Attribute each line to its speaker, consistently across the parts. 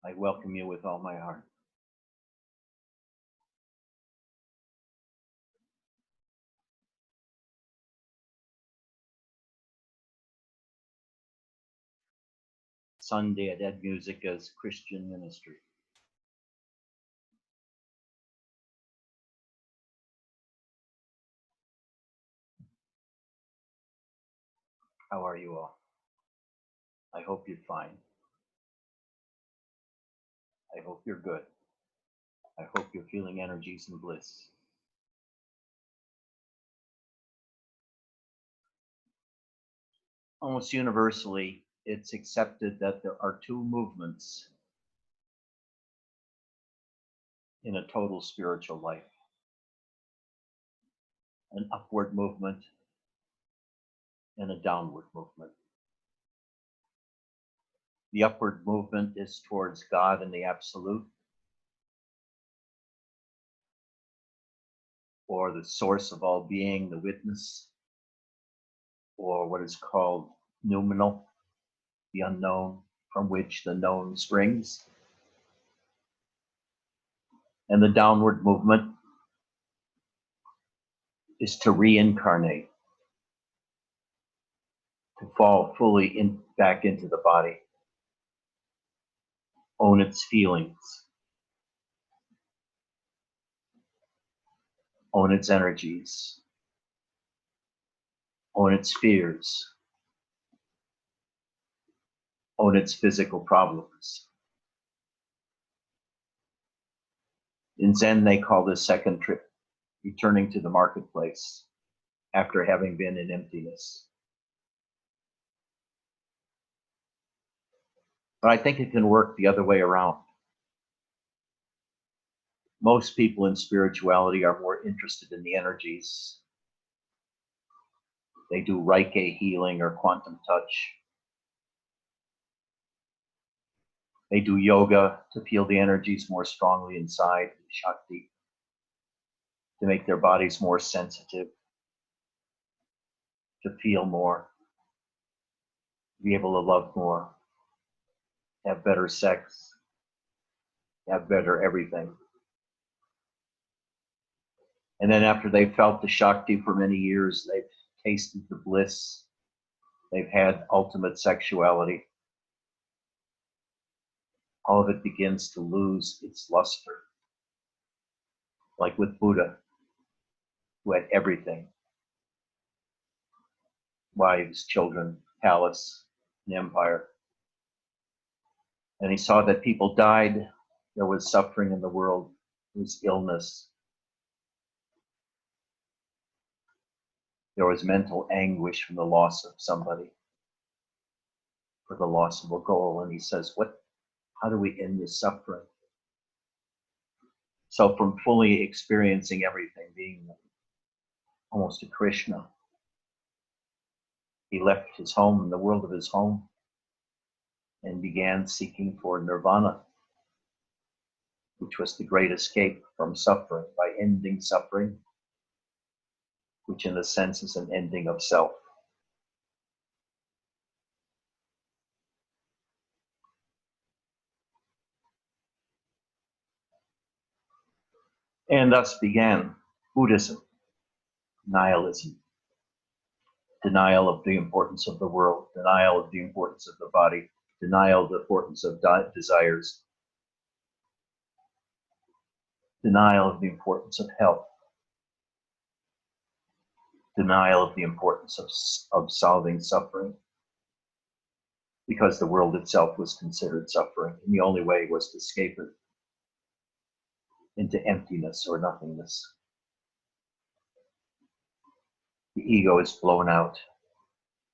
Speaker 1: I welcome you with all my heart. Sunday at Ed Music as Christian ministry. How are you all? I hope you're fine. I hope you're good. I hope you're feeling energies and bliss. Almost universally, it's accepted that there are two movements in a total spiritual life: an upward movement and a downward movement. The upward movement is towards God and the Absolute, or the source of all being, the witness, or what is called noumenal, the unknown, from which the known springs. And the downward movement is to reincarnate, to fall fully back into the body, own its feelings, own its energies, own its fears, own its physical problems. In Zen, they call this second trip returning to the marketplace after having been in emptiness. But I think it can work the other way around. Most people in spirituality are more interested in the energies. They do Reiki healing or quantum touch. They do yoga to feel the energies more strongly inside, Shakti, to make their bodies more sensitive, to feel more, be able to love more, have better sex, have better everything. And then after they've felt the Shakti for many years, they've tasted the bliss, they've had ultimate sexuality, all of it begins to lose its luster. Like with Buddha, who had everything: wives, children, palace, an empire. And he saw that people died, there was suffering in the world, there was illness, there was mental anguish from the loss of somebody, for the loss of a goal. And he says, how do we end this suffering? So from fully experiencing everything, being almost a Krishna, he left his home, the world of his home, and began seeking for nirvana, which was the great escape from suffering, by ending suffering, which in a sense is an ending of self. And thus began Buddhism, nihilism, denial of the importance of the world, denial of the importance of the body, denial of the importance of desires, denial of the importance of health, denial of the importance of solving suffering, because the world itself was considered suffering, and the only way was to escape it into emptiness or nothingness. The ego is blown out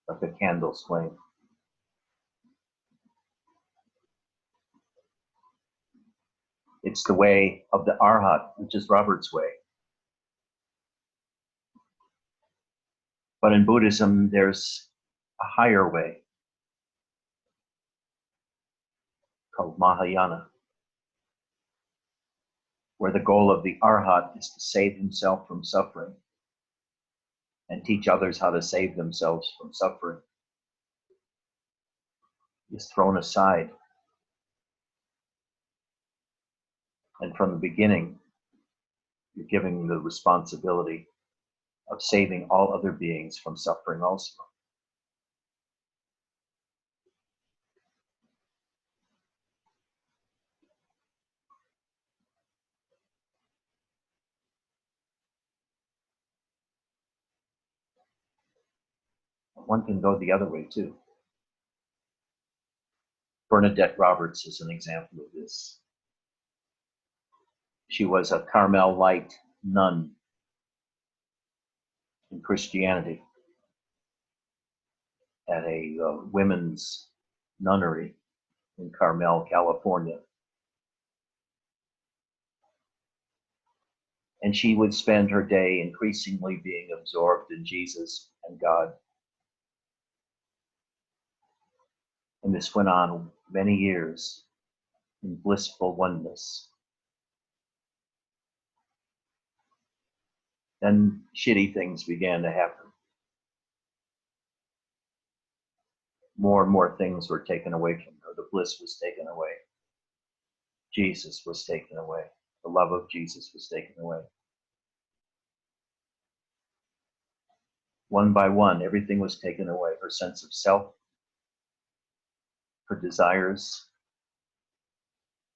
Speaker 1: like a candle's flame. It's the way of the Arhat, which is Robert's way. But in Buddhism, there's a higher way called Mahayana, where the goal of the Arhat is to save himself from suffering and teach others how to save themselves from suffering. Is thrown aside. And from the beginning, you're giving the responsibility of saving all other beings from suffering also. One can go the other way too. Bernadette Roberts is an example of this. She was a Carmelite nun in Christianity at a women's nunnery in Carmel, California. And she would spend her day increasingly being absorbed in Jesus and God. And this went on many years in blissful oneness. Then shitty things began to happen. More and more things were taken away from her. The bliss was taken away. Jesus was taken away. The love of Jesus was taken away. One by one, everything was taken away. Her sense of self, her desires.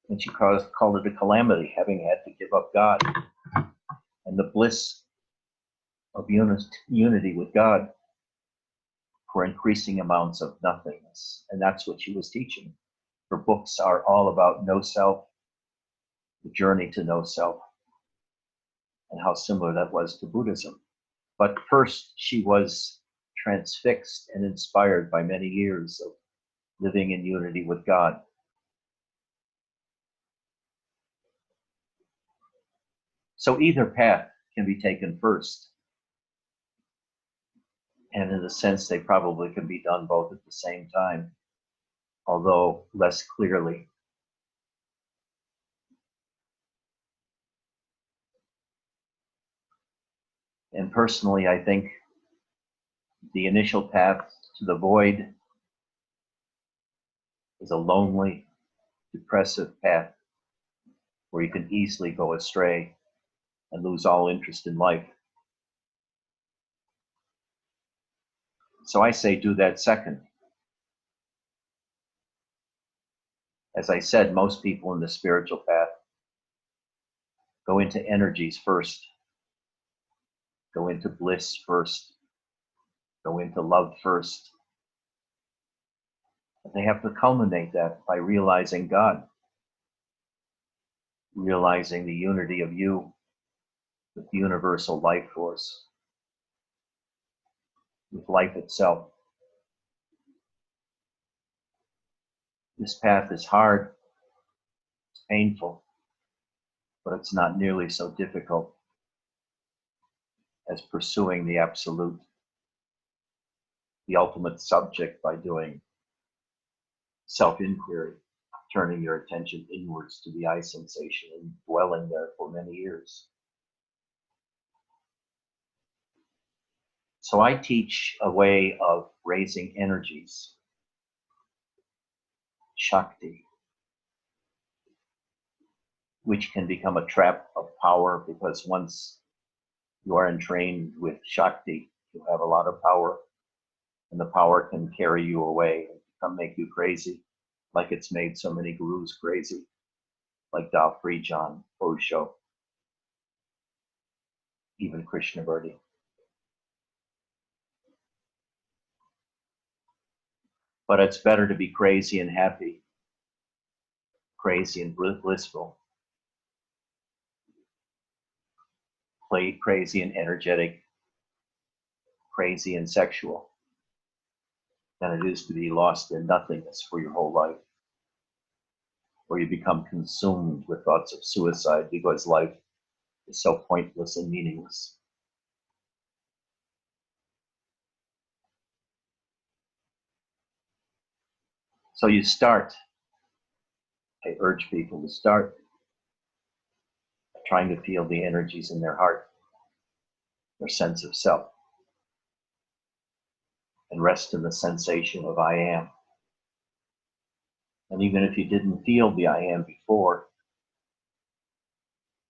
Speaker 1: And she called it a calamity, having had to give up God. And the bliss of unity with God for increasing amounts of nothingness. And that's what she was teaching. Her books are all about no self, the journey to no self, and how similar that was to Buddhism. But first, she was transfixed and inspired by many years of living in unity with God. So either path can be taken first. And in a sense, they probably can be done both at the same time, although less clearly. And personally, I think the initial path to the void is a lonely, depressive path where you can easily go astray and lose all interest in life. So I say do that second. As I said, most people in the spiritual path go into energies first, go into bliss first, go into love first. But they have to culminate that by realizing God, realizing the unity of you with the universal life force, with life itself. This path is hard, it's painful, but it's not nearly so difficult as pursuing the absolute, the ultimate subject by doing self-inquiry, turning your attention inwards to the eye sensation and dwelling there for many years. So I teach a way of raising energies, Shakti, which can become a trap of power because once you are entrained with Shakti, you have a lot of power, and the power can carry you away and come make you crazy, like it's made so many gurus crazy, like Tao Frijan, Osho, even Krishnamurti. But it's better to be crazy and happy, crazy and blissful, crazy and energetic, crazy and sexual, than it is to be lost in nothingness for your whole life, where you become consumed with thoughts of suicide because life is so pointless and meaningless. So you start, I urge people to start trying to feel the energies in their heart, their sense of self, and rest in the sensation of I am. And even if you didn't feel the I am before,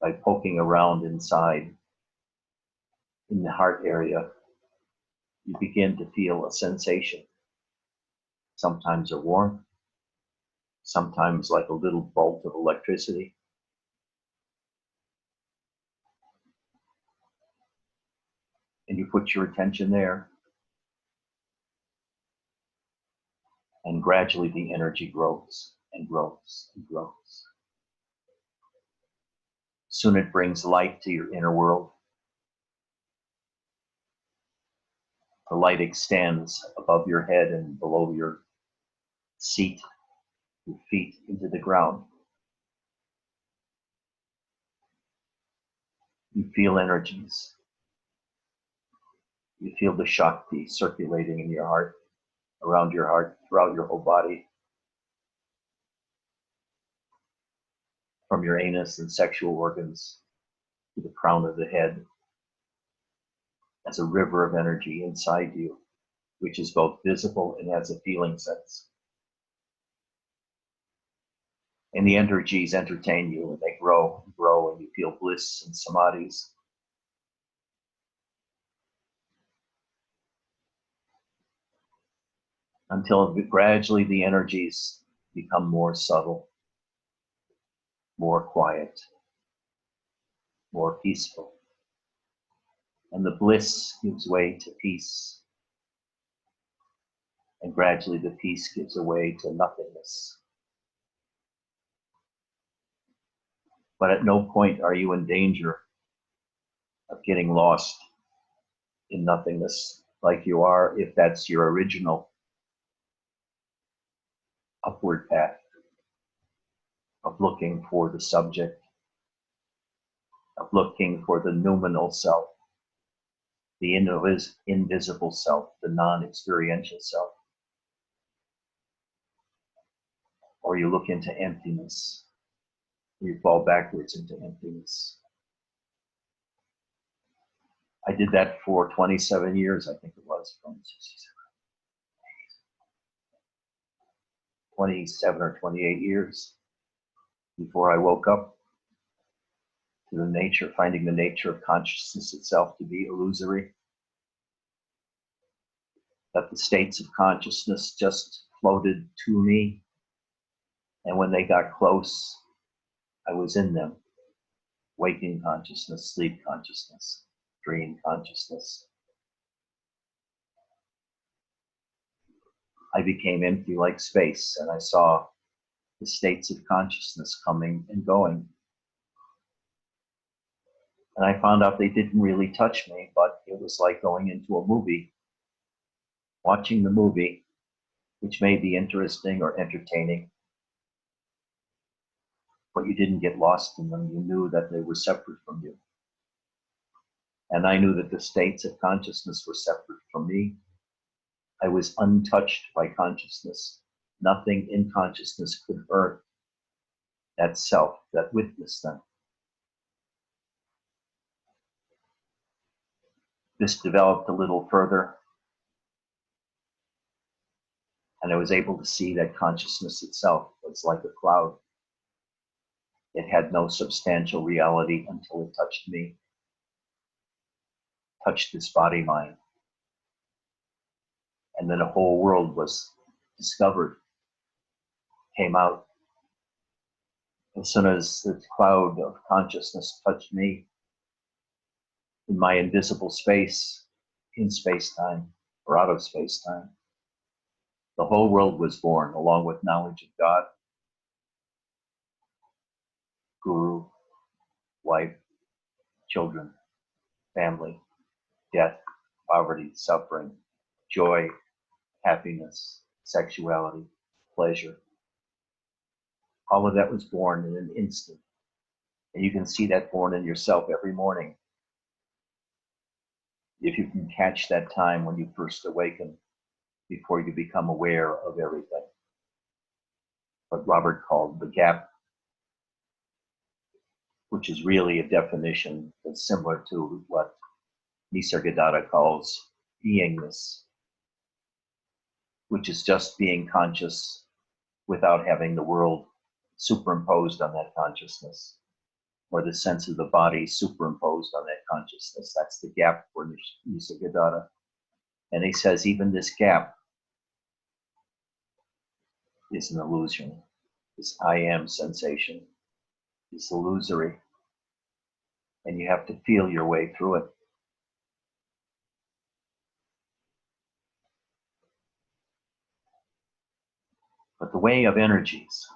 Speaker 1: by poking around inside in the heart area, you begin to feel a sensation, sometimes a warmth, sometimes like a little bolt of electricity. And you put your attention there, and gradually the energy grows and grows and grows. Soon it brings light to your inner world. The light extends above your head and below your seat, your feet into the ground. You feel energies. You feel the Shakti circulating in your heart, around your heart, throughout your whole body. From your anus and sexual organs to the crown of the head, as a river of energy inside you, which is both visible and has a feeling sense. And the energies entertain you, and they grow and grow, and you feel bliss and samadhis. Until gradually the energies become more subtle, more quiet, more peaceful. And the bliss gives way to peace. And gradually the peace gives way to nothingness. But at no point are you in danger of getting lost in nothingness like you are if that's your original upward path of looking for the subject, of looking for the noumenal self, the invisible self, the non-experiential self. Or you look into emptiness, or you fall backwards into emptiness. I did that for 27 years, I think it was, from 27 or 28 years before I woke up to the nature, finding the nature of consciousness itself to be illusory. That the states of consciousness just floated to me, and when they got close, I was in them. Waking consciousness, sleep consciousness, dream consciousness. I became empty like space, and I saw the states of consciousness coming and going. And I found out they didn't really touch me, but it was like going into a movie, watching the movie, which may be interesting or entertaining, but you didn't get lost in them. You knew that they were separate from you. And I knew that the states of consciousness were separate from me. I was untouched by consciousness. Nothing in consciousness could hurt that self that witnessed them. This developed a little further, and I was able to see that consciousness itself was like a cloud. It had no substantial reality until it touched me, touched this body-mind. And then a whole world was discovered, came out. As soon as the cloud of consciousness touched me, in my invisible space, in space-time, or out of space-time, the whole world was born, along with knowledge of God, guru, wife, children, family, death, poverty, suffering, joy, happiness, sexuality, pleasure. All of that was born in an instant. And you can see that born in yourself every morning. If you can catch that time when you first awaken, before you become aware of everything. What Robert called the gap, which is really a definition that's similar to what Nisargadatta calls beingness, which is just being conscious without having the world superimposed on that consciousness. or the sense of the body superimposed on that consciousness. That's the gap for Nisargadatta. And he says even this gap is an illusion. This I am sensation is illusory. And you have to feel your way through it. But the way of energies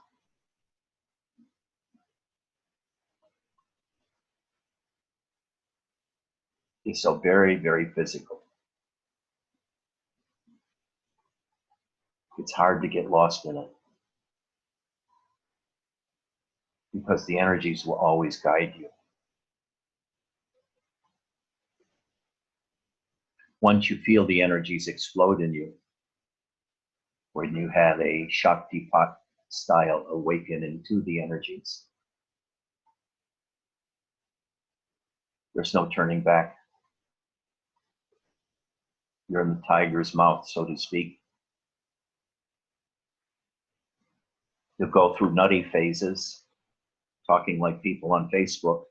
Speaker 1: is so very, very physical. It's hard to get lost in it because the energies will always guide you. Once you feel the energies explode in you, when you have a Shaktipat style awakening to the energies, there's no turning back. You're in the tiger's mouth, so to speak. You'll go through nutty phases, talking like people on Facebook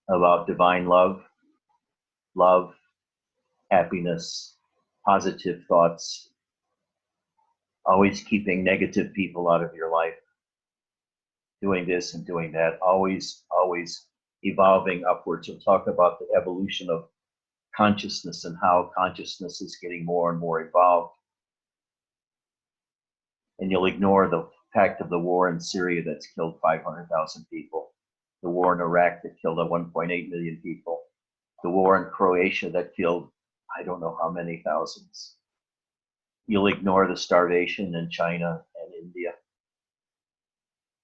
Speaker 1: about divine love, happiness, positive thoughts, always keeping negative people out of your life, doing this and doing that, always evolving upwards. You'll talk about the evolution of consciousness and how consciousness is getting more and more evolved. And you'll ignore the fact of the war in Syria that's killed 500,000 people, the war in Iraq that killed 1.8 million people, the war in Croatia that killed I don't know how many thousands. You'll ignore the starvation in China and India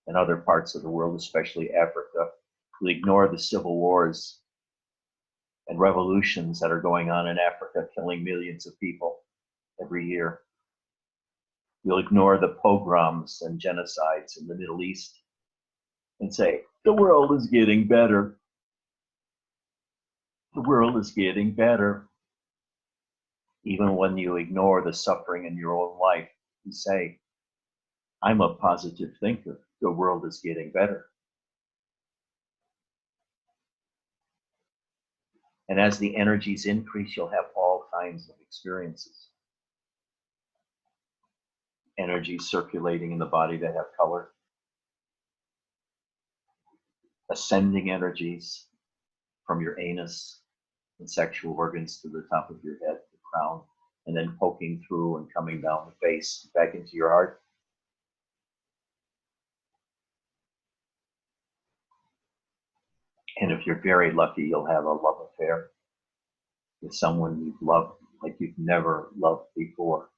Speaker 1: and other parts of the world, especially Africa. You'll ignore the civil wars and revolutions that are going on in Africa, killing millions of people every year. You'll ignore the pogroms and genocides in the Middle East and say, the world is getting better. The world is getting better. Even when you ignore the suffering in your own life, you say, I'm a positive thinker. The world is getting better. And as the energies increase, you'll have all kinds of experiences. Energies circulating in the body that have color. Ascending energies from your anus and sexual organs to the top of your head, the crown, and then poking through and coming down the face, back into your heart. And if you're very lucky, you'll have a love affair with someone you've loved like you've never loved before.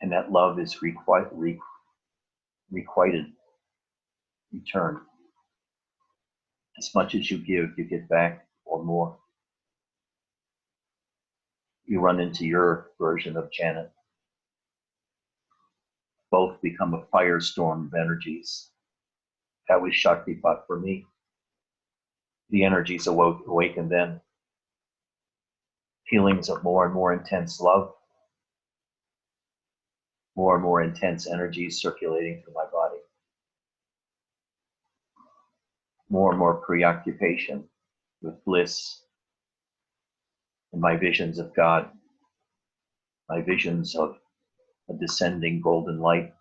Speaker 1: And that love is requited, returned. As much as you give, you get back or more. You run into your version of Janet. Both become a firestorm of energies. That was Shaktipat for me. The energies awakened then. Feelings of more and more intense love, more and more intense energies circulating through my body. More and more preoccupation with bliss and my visions of God, my visions of a descending golden light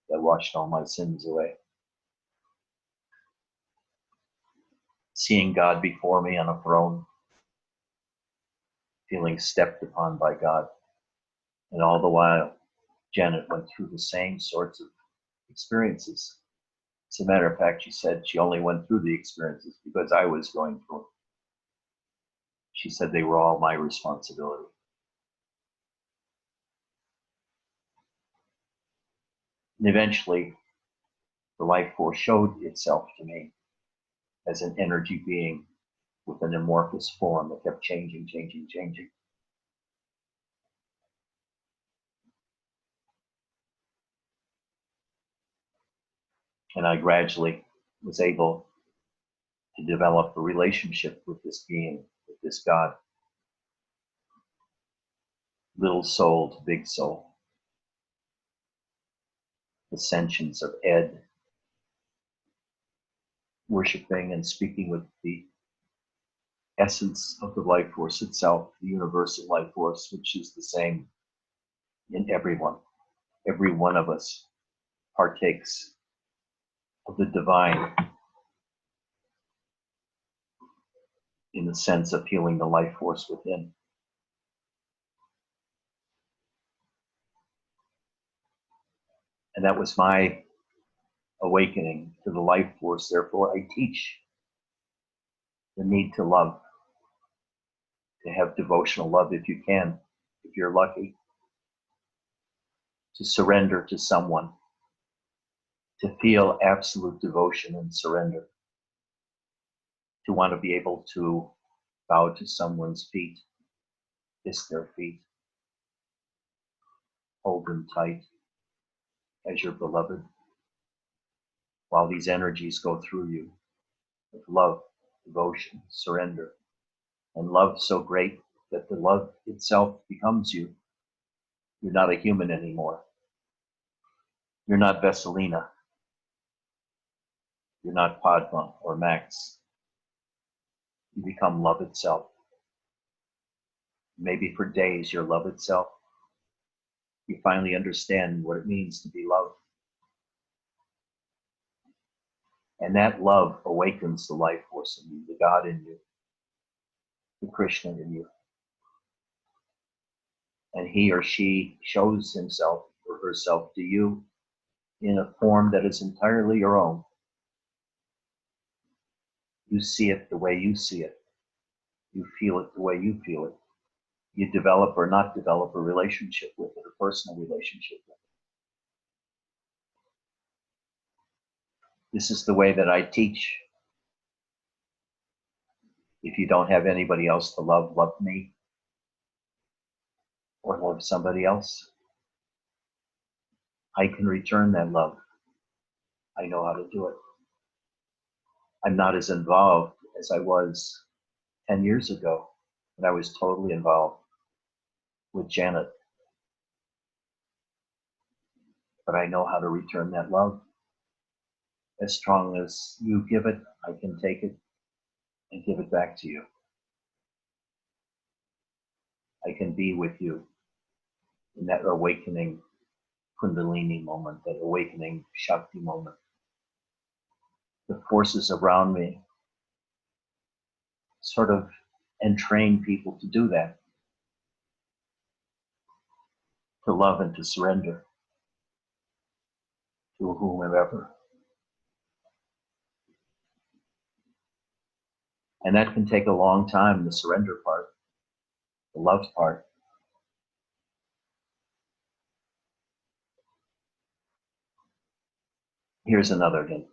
Speaker 1: that washed all my sins away. Seeing God before me on a throne, feeling stepped upon by God. And all the while, Janet went through the same sorts of experiences. As a matter of fact, she said she only went through the experiences because I was going through them. She said they were all my responsibility. And eventually, the life force showed itself to me as an energy being with an amorphous form that kept changing. And I gradually was able to develop a relationship with this being, with this God. Little soul to big soul. ascensions of Ed, worshiping and speaking with the essence of the life force itself, the universal life force, which is the same in everyone. Every one of us partakes of the divine in the sense of healing the life force within. And that was my awakening to the life force. Therefore, I teach the need to love, to have devotional love if you can, if you're lucky, to surrender to someone, to feel absolute devotion and surrender, to want to be able to bow to someone's feet, kiss their feet, hold them tight as your beloved, while these energies go through you with love, devotion, surrender, and love so great that the love itself becomes you. You're not a human anymore. You're not Vesselina. You're not Padma or Max. You become love itself. Maybe for days you're love itself. You finally understand what it means to be loved. And that love awakens the life force in you, the God in you, the Krishna in you. And he or she shows himself or herself to you in a form that is entirely your own. You see it the way you see it. You feel it the way you feel it. You develop or not develop a relationship with it, a personal relationship with it. This is the way that I teach. If you don't have anybody else to love, love me. Or love somebody else. I can return that love. I know how to do it. I'm not as involved as I was 10 years ago when I was totally involved with Janet. But I know how to return that love. As strong as you give it, I can take it and give it back to you. I can be with you in that awakening Kundalini moment, that awakening Shakti moment. The forces around me sort of entrain people to do that, to love and to surrender to whomever. And that can take a long time, the surrender part, the love part. Here's another hint.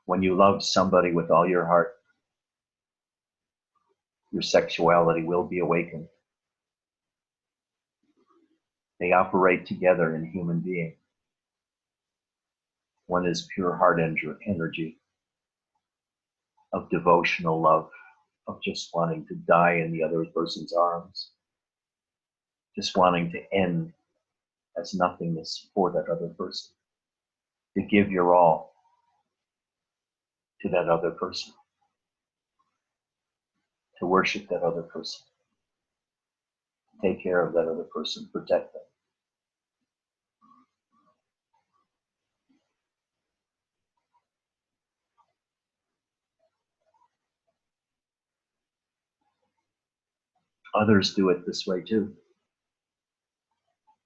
Speaker 1: When you love somebody with all your heart, your sexuality will be awakened. They operate together in human being. One is pure heart energy of devotional love, of just wanting to die in the other person's arms, just wanting to end as nothingness for that other person, to give your all to that other person, to worship that other person, to take care of that other person, protect them. Others do it this way too.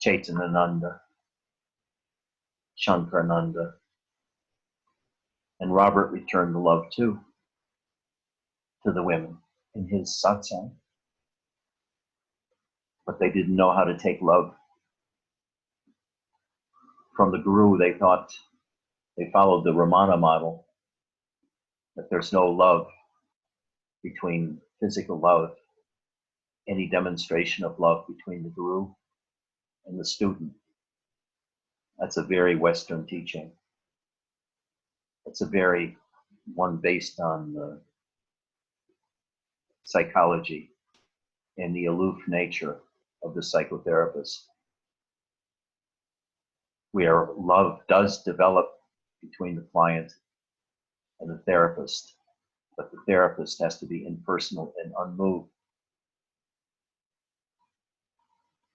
Speaker 1: Chaitanananda, Shankarananda, and Robert returned the love too to the women in his satsang. But they didn't know how to take love from the guru. They thought they followed the Ramana model, that there's no love between physical love, any demonstration of love between the guru and the student. That's a very Western teaching. It's a very one based on the psychology and the aloof nature of the psychotherapist, where love does develop between the client and the therapist, but the therapist has to be impersonal and unmoved,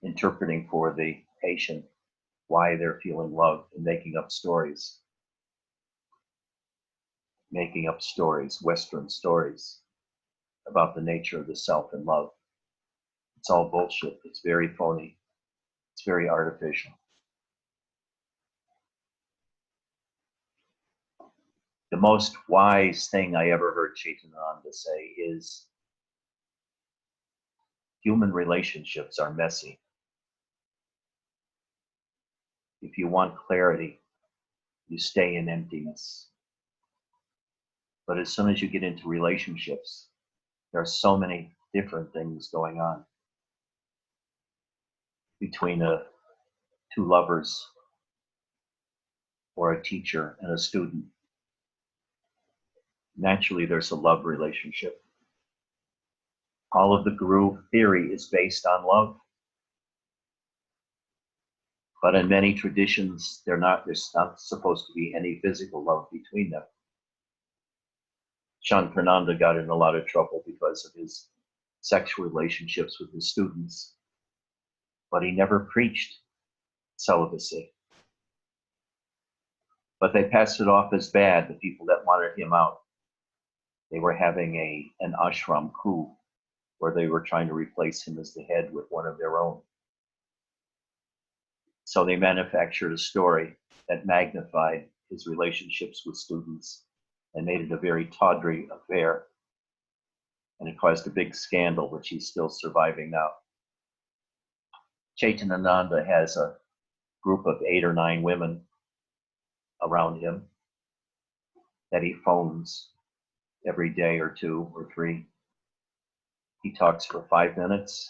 Speaker 1: interpreting for the patient why they're feeling loved and making up stories, Western stories about the nature of the self and love. It's all bullshit. It's very phony. It's very artificial. The most wise thing I ever heard Chaitananda say is, human relationships are messy. If you want clarity, you stay in emptiness. But as soon as you get into relationships, there are so many different things going on between two lovers or a teacher and a student. Naturally, there's a love relationship. All of the guru theory is based on love. But in many traditions, there's not supposed to be any physical love between them. Shankarananda got in a lot of trouble because of his sexual relationships with his students. But he never preached celibacy. But they passed it off as bad, the people that wanted him out. They were having an ashram coup where they were trying to replace him as the head with one of their own. So they manufactured a story that magnified his relationships with students and made it a very tawdry affair. And it caused a big scandal, which he's still surviving now. Chaitananda has a group of 8 or 9 women around him that he phones every day or 2 or 3. He talks for 5 minutes,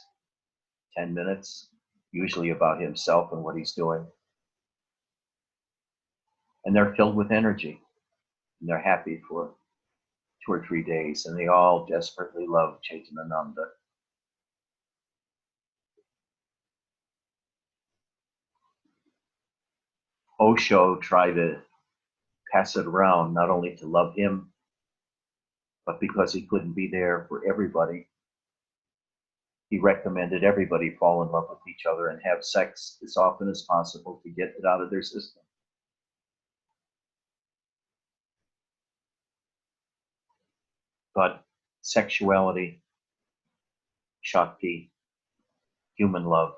Speaker 1: 10 minutes, usually about himself and what he's doing. And they're filled with energy, and they're happy for 2 or 3 days, and they all desperately love Chaitananda. Osho tried to pass it around, not only to love him, but because he couldn't be there for everybody, he recommended everybody fall in love with each other and have sex as often as possible to get it out of their system. But sexuality, Shakti, human love,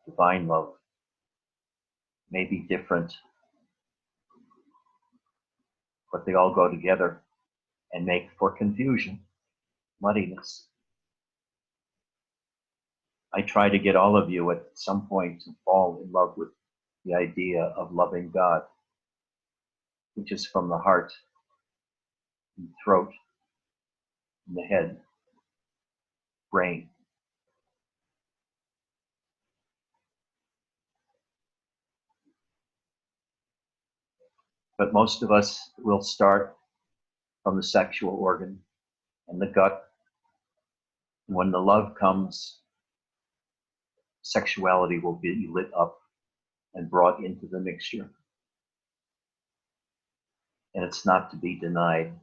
Speaker 1: divine love, may be different, but they all go together and make for confusion, muddiness. I try to get all of you at some point to fall in love with the idea of loving God, which is from the heart, and throat, and the head, brain. But most of us will start from the sexual organ and the gut. And when the love comes, sexuality will be lit up and brought into the mixture. And it's not to be denied.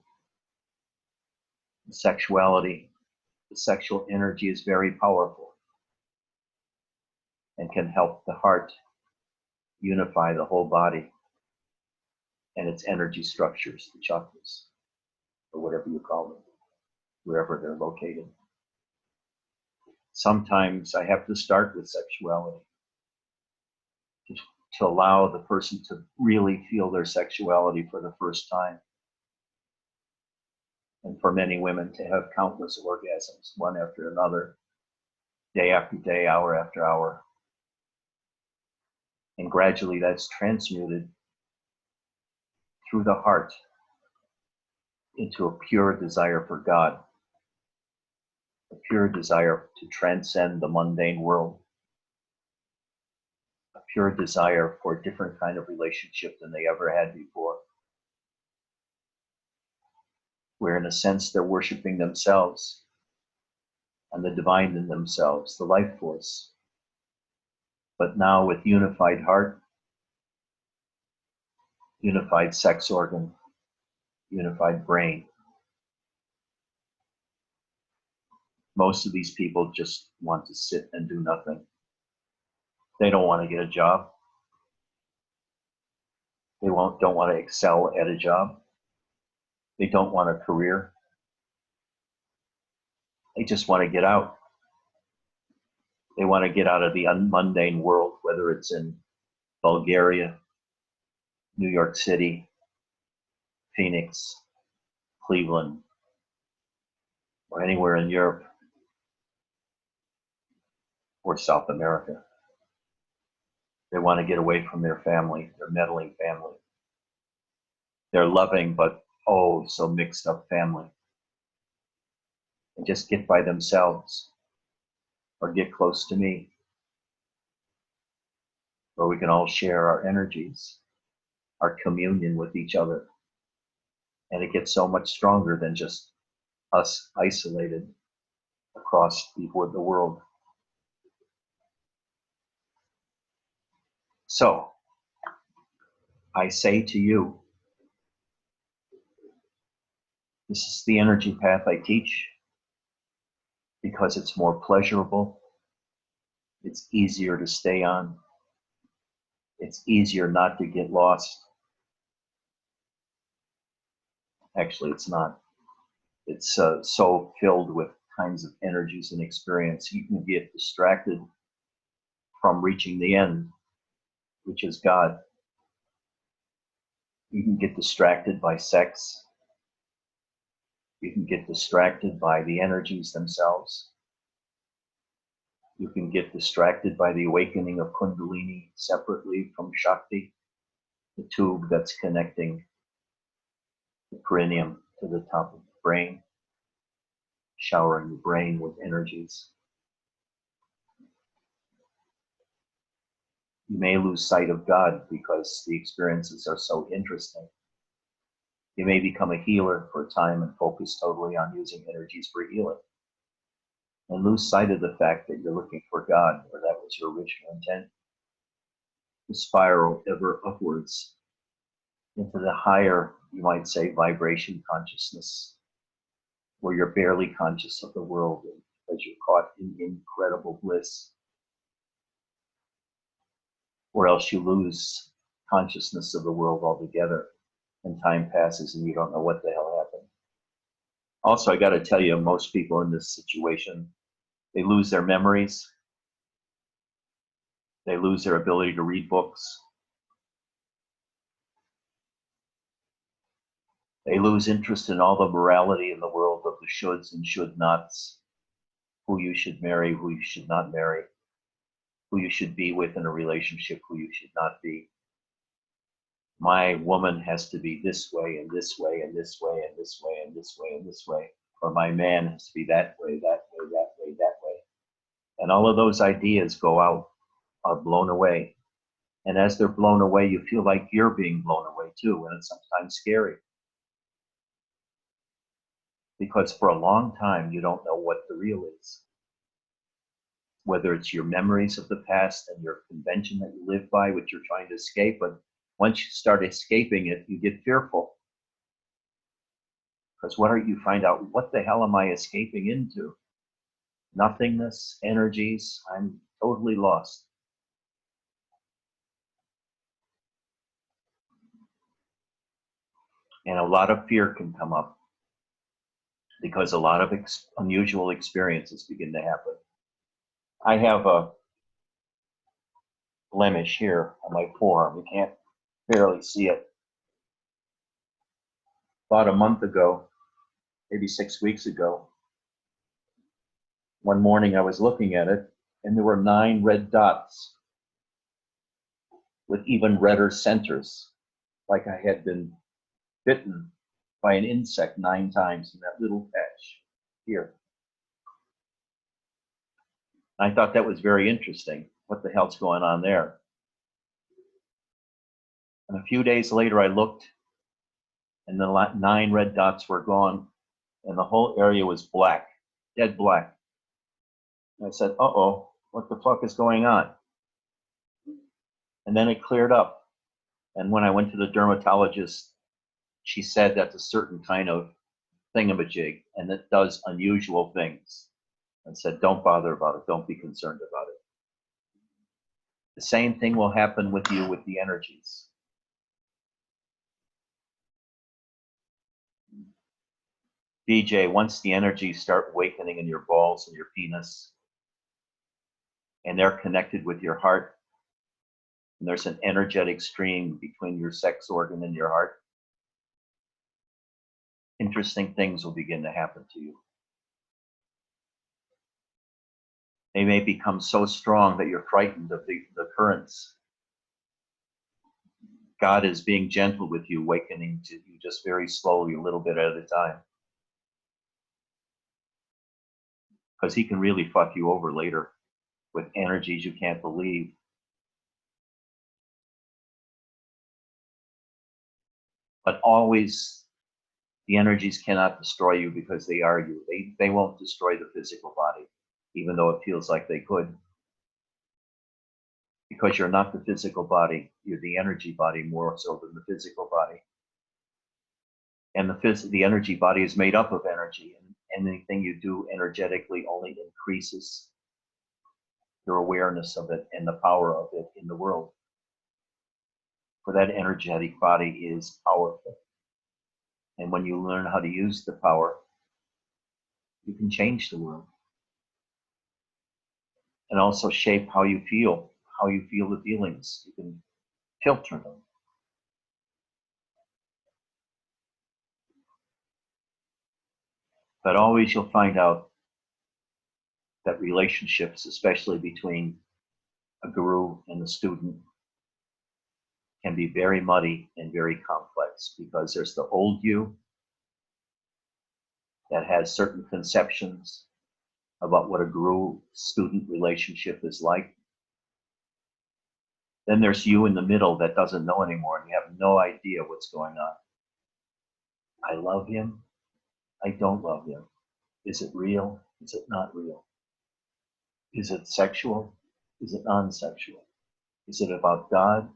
Speaker 1: Sexuality, the sexual energy is very powerful and can help the heart unify the whole body and its energy structures, the chakras, or whatever you call them, wherever they're located. Sometimes I have to start with sexuality to allow the person to really feel their sexuality for the first time. And for many women to have countless orgasms, one after another, day after day, hour after hour. And gradually that's transmuted through the heart into a pure desire for God, a pure desire to transcend the mundane world, a pure desire for a different kind of relationship than they ever had before, where in a sense they're worshiping themselves and the divine in themselves, the life force. But now with unified heart unified sex organ, unified brain. Most of these people just want to sit and do nothing. They don't want to get a job. They don't want to excel at a job. They don't want a career. They just want to get out. They want to get out of the mundane world, whether it's in Bulgaria, New York City, Phoenix, Cleveland, or anywhere in Europe or South America. They want to get away from their family, their meddling family. Their loving but oh so mixed up family. And just get by themselves or get close to me, where we can all share our energies, our communion with each other. And it gets so much stronger than just us isolated across the world. So, I say to you, this is the energy path I teach because it's more pleasurable, it's easier to stay on, it's easier not to get lost. Actually, it's not. It's so filled with kinds of energies and experience, you can get distracted from reaching the end, which is God. You can get distracted by sex. You can get distracted by the energies themselves. You can get distracted by the awakening of Kundalini separately from Shakti, the tube that's connecting the perineum to the top of the brain, showering the brain with energies. You may lose sight of God because the experiences are so interesting. You may become a healer for a time and focus totally on using energies for healing, and lose sight of the fact that you're looking for God, or that was your original intent, to spiral ever upwards into the higher, you might say, vibration consciousness, where you're barely conscious of the world because you're caught in incredible bliss. Or else you lose consciousness of the world altogether, and time passes and you don't know what the hell happened. Also, I got to tell you, most people in this situation, they lose their memories. They lose their ability to read books. They lose interest in all the morality in the world of the shoulds and should nots, who you should marry, who you should not marry, who you should be with in a relationship, who you should not be. My woman has to be this way and this way and this way and this way and this way and this way, or my man has to be that way, that way, that way, that way. And all of those ideas go out, are blown away. And as they're blown away, you feel like you're being blown away too, and it's sometimes scary. Because for a long time, you don't know what the real is. Whether it's your memories of the past and your convention that you live by, which you're trying to escape, but once you start escaping it, you get fearful. Because you find out, what the hell am I escaping into? Nothingness, energies, I'm totally lost. And a lot of fear can come up because a lot of unusual experiences begin to happen. I have a blemish here on my forearm. You can't barely see it. About a month ago, maybe 6 weeks ago, one morning I was looking at it and there were 9 red dots with even redder centers, like I had been bitten by an insect 9 times in that little patch here. I thought that was very interesting. What the hell's going on there? And a few days later I looked and the 9 red dots were gone and the whole area was black, dead black. And I said, uh-oh, what the fuck is going on? And then it cleared up. And when I went to the dermatologist, she said that's a certain kind of thingamajig, and it does unusual things. And said, don't bother about it. Don't be concerned about it. The same thing will happen with you with the energies. BJ, once the energies start awakening in your balls and your penis, and they're connected with your heart, and there's an energetic stream between your sex organ and your heart, interesting things will begin to happen to you. They may become so strong that you're frightened of the currents. God is being gentle with you, awakening to you just very slowly, a little bit at a time. Because he can really fuck you over later with energies you can't believe. But always, the energies cannot destroy you because they are you. They won't destroy the physical body, even though it feels like they could. Because you're not the physical body, you're the energy body more so than the physical body. And the energy body is made up of energy, and anything you do energetically only increases your awareness of it and the power of it in the world. For that energetic body is powerful. And when you learn how to use the power, you can change the world. And also shape how you feel the feelings. You can filter them. But always you'll find out that relationships, especially between a guru and a student, can be very muddy and very complex, because there's the old you that has certain conceptions about what a guru-student relationship is like. Then there's you in the middle that doesn't know anymore, and you have no idea what's going on. I love him. I don't love him. Is it real? Is it not real? Is it sexual? Is it non-sexual? Is it about God?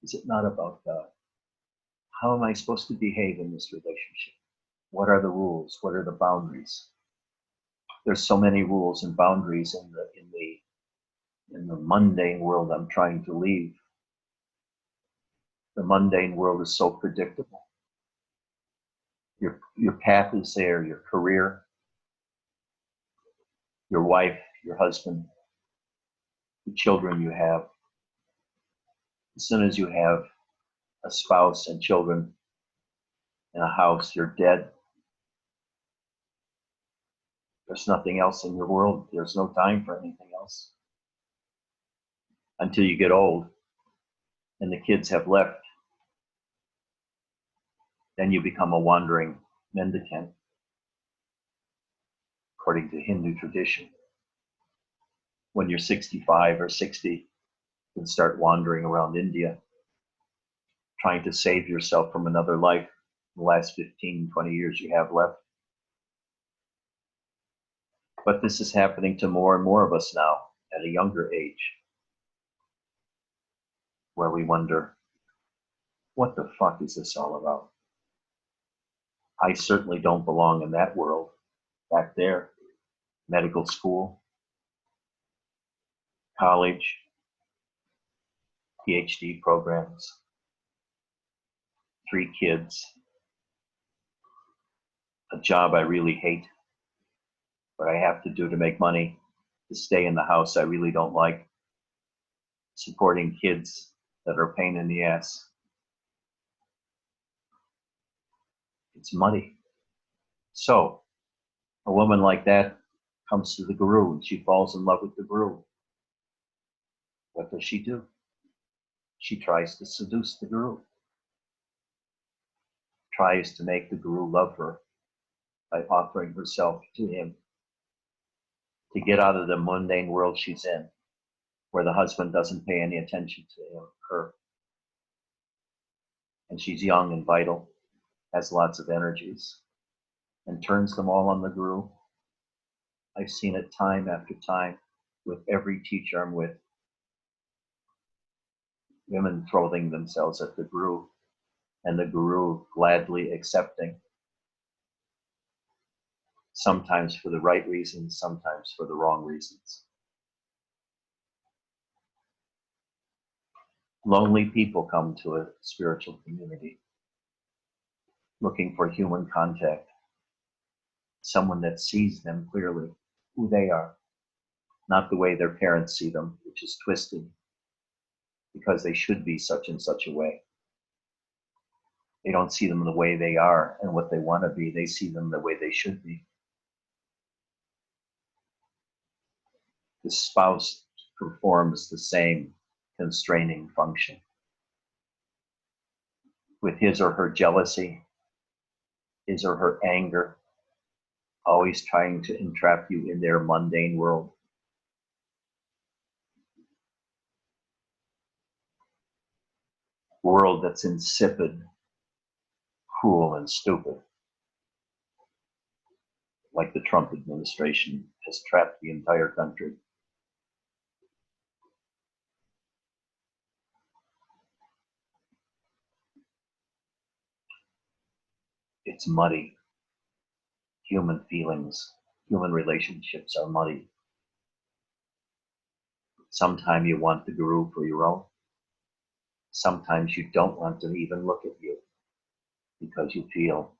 Speaker 1: Is it not about God? How am I supposed to behave in this relationship? What are the rules? What are the boundaries? There's so many rules and boundaries in the mundane world I'm trying to leave. The mundane world is so predictable. Your path is there, your career, your wife, your husband, the children you have. As soon as you have a spouse and children and a house, you're dead. There's nothing else in your world. There's no time for anything else. Until you get old and the kids have left. Then you become a wandering mendicant, according to Hindu tradition. When you're 65 or 60, you can start wandering around India, trying to save yourself from another life in the last 15, 20 years you have left. But this is happening to more and more of us now at a younger age, where we wonder, what the fuck is this all about? I certainly don't belong in that world back there. Medical school, college, PhD programs, 3 kids, a job I really hate, but I have to do to make money, to stay in the house I really don't like, supporting kids that are a pain in the ass. It's muddy. So a woman like that comes to the guru and she falls in love with the guru. What does she do? She tries to seduce the guru, tries to make the guru love her by offering herself to him to get out of the mundane world she's in, where the husband doesn't pay any attention to her. And she's young and vital, has lots of energies, and turns them all on the guru. I've seen it time after time with every teacher I'm with. women throwing themselves at the guru, and the guru gladly accepting, sometimes for the right reasons, sometimes for the wrong reasons. Lonely people come to a spiritual community looking for human contact, someone that sees them clearly, who they are, not the way their parents see them, which is twisted because they should be such and such a way. They don't see them the way they are and what they want to be. They see them the way they should be. The spouse performs the same constraining function with his or her jealousy, his or her anger, always trying to entrap you in their mundane world. World that's insipid, cruel, and stupid, like the Trump administration has trapped the entire country. It's muddy. Human feelings, human relationships are muddy. Sometimes you want the guru for your own. Sometimes you don't want to even look at you because you feel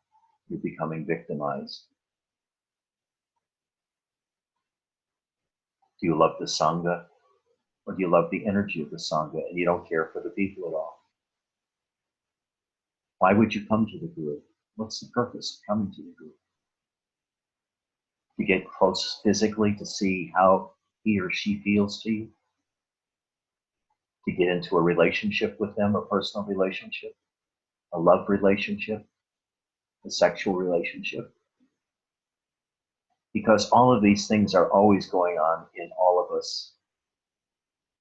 Speaker 1: you're becoming victimized. Do you love the Sangha, or do you love the energy of the Sangha and you don't care for the people at all? Why would you come to the guru? What's the purpose of coming to the guru? To get close physically to see how he or she feels to you? To get into a relationship with them, a personal relationship, a love relationship, a sexual relationship? Because all of these things are always going on in all of us.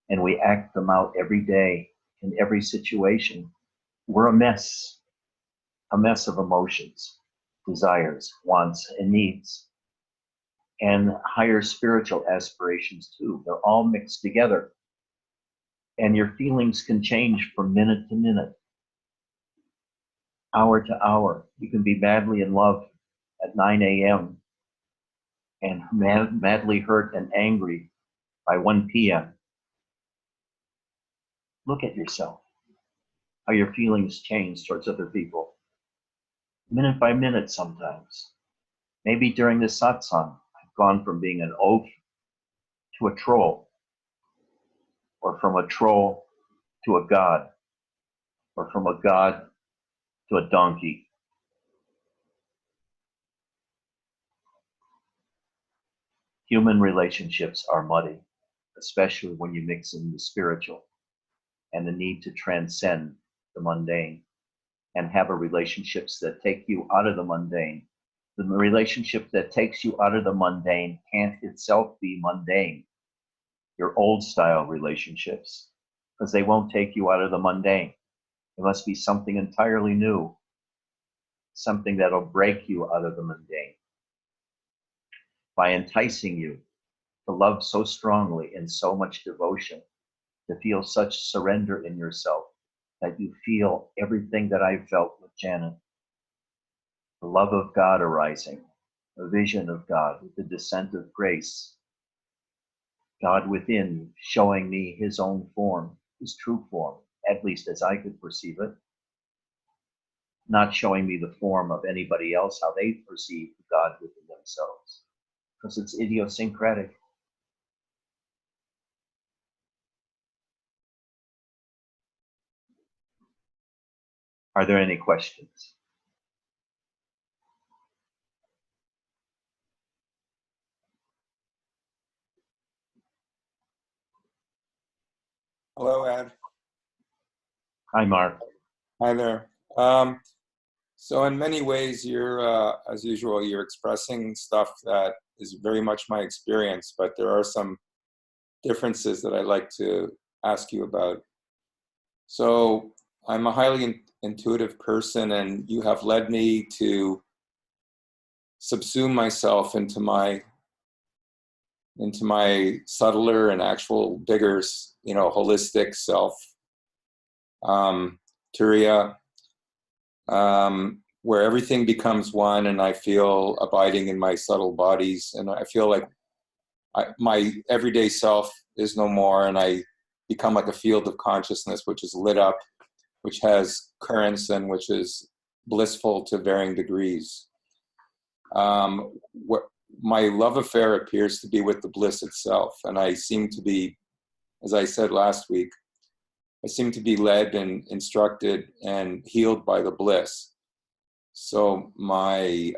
Speaker 1: And we act them out every day in every situation. We're a mess of emotions, desires, wants, and needs, and higher spiritual aspirations too. They're all mixed together. And your feelings can change from minute to minute, hour to hour. You can be madly in love at 9 a.m. and madly hurt and angry by 1 p.m. Look at yourself, how your feelings change towards other people, minute by minute sometimes. Maybe during this satsang, I've gone from being an oaf to a troll, or from a troll to a god, or from a god to a donkey. Human relationships are muddy, especially when you mix in the spiritual and the need to transcend the mundane and have a relationships that take you out of the mundane. The relationship that takes you out of the mundane can't itself be mundane. Your old style relationships, because they won't take you out of the mundane. It must be something entirely new, something that'll break you out of the mundane by enticing you to love so strongly in so much devotion, to feel such surrender in yourself that you feel everything that I felt with Janet. The love of God arising, a vision of God with the descent of grace, God within showing me his own form, his true form, at least as I could perceive it, not showing me the form of anybody else, how they perceive God within themselves, because it's idiosyncratic. Are there any questions?
Speaker 2: Hello, Ed.
Speaker 1: Hi, Mark.
Speaker 2: Hi there. So in many ways, you're, as usual, you're expressing stuff that is very much my experience, but there are some differences that I'd like to ask you about. So I'm a highly intuitive person, and you have led me to subsume myself into my subtler and actual bigger, holistic self. Turiya, where everything becomes one, and I feel abiding in my subtle bodies, and I feel like my everyday self is no more, and I become like a field of consciousness which is lit up, which has currents, and which is blissful to varying degrees. What my love affair appears to be with the bliss itself, and I seem to be, as I said last week, I seem to be led and instructed and healed by the bliss. So my